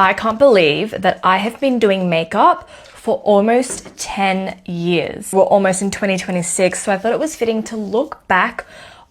I can't believe that I have been doing makeup for almost 10 years. We're almost in 2026, so I thought it was fitting to look back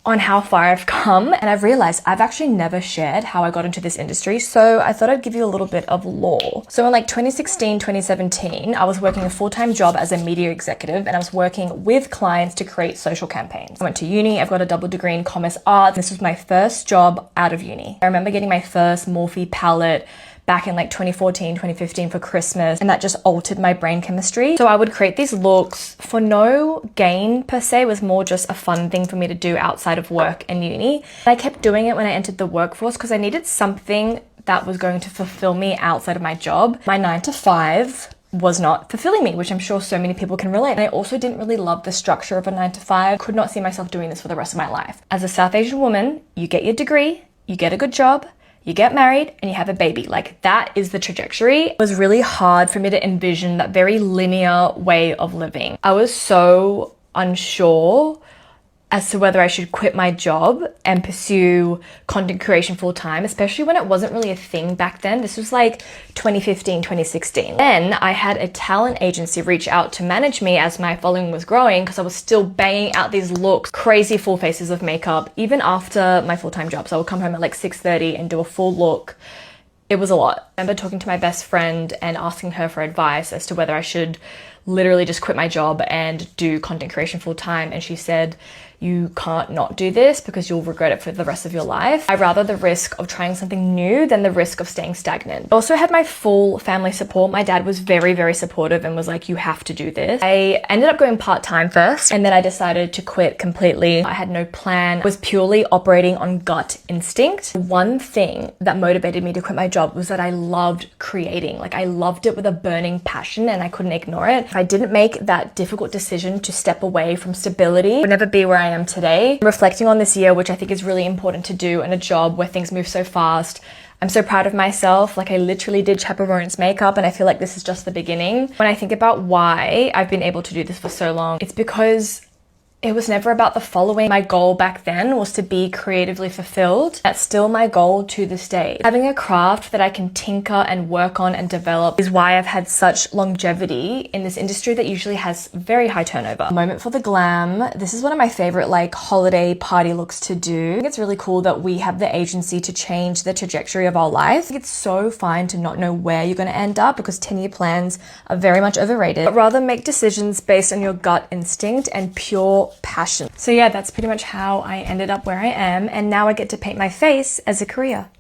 on how far I've come, and I've realized I've actually never shared how I got into this industry, so I thought I'd give you a little bit of lore. So in like 2016, 2017, I was working a full-time job as a media executive, and I was working with clients to create social campaigns. I went to uni, I've got a double degree in commerce arts. This was my first job out of uni. I remember getting my first Morphe palette back in like 2014, 2015 for Christmas, and that just altered my brain chemistry. So I would create these looks for no gain per se. It was more just a fun thing for me to do outside of work and uni. And I kept doing it when I entered the workforce because I needed something that was going to fulfill me outside of my job. My 9 to 5 was not fulfilling me, which I'm sure so many people can relate. And I also didn't really love the structure of a 9 to 5. Could not see myself doing this for the rest of my life. As a South Asian woman, you get your degree, you get a good job, you get married, and you have a baby. Like, that is the trajectory. It was really hard for me to envision that very linear way of living. I was so unsure as to whether I should quit my job and pursue content creation full time, especially when it wasn't really a thing back then. This was like 2015, 2016. Then I had a talent agency reach out to manage me as my following was growing because I was still banging out these looks, crazy full faces of makeup, even after my full-time job. So I would come home at like 6:30 and do a full look. It was a lot. I remember talking to my best friend and asking her for advice as to whether I should literally just quit my job and do content creation full time. And she said, you can't not do this because you'll regret it for the rest of your life. I'd rather the risk of trying something new than the risk of staying stagnant. I also had my full family support. My dad was very, very supportive and was like, you have to do this. I ended up going part-time first, and then I decided to quit completely. I had no plan. I was purely operating on gut instinct. One thing that motivated me to quit my job was that I loved creating. Like, I loved it with a burning passion and I couldn't ignore it. If I didn't make that difficult decision to step away from stability, I would never be where I am today. Reflecting on this year, which I think is really important to do in a job where things move so fast, I'm so proud of myself. Like, I literally did chaperone's makeup, and I feel like this is just the beginning. When I think about why I've been able to do this for so long, it's because it was never about the following. My goal back then was to be creatively fulfilled. That's still my goal to this day. Having a craft that I can tinker and work on and develop is why I've had such longevity in this industry that usually has very high turnover. Moment for the glam. This is one of my favorite like holiday party looks to do. I think it's really cool that we have the agency to change the trajectory of our life. I think it's so fine to not know where you're going to end up because 10-year plans are very much overrated, but rather make decisions based on your gut instinct and pure passion. So yeah, that's pretty much how I ended up where I am, and now I get to paint my face as a career.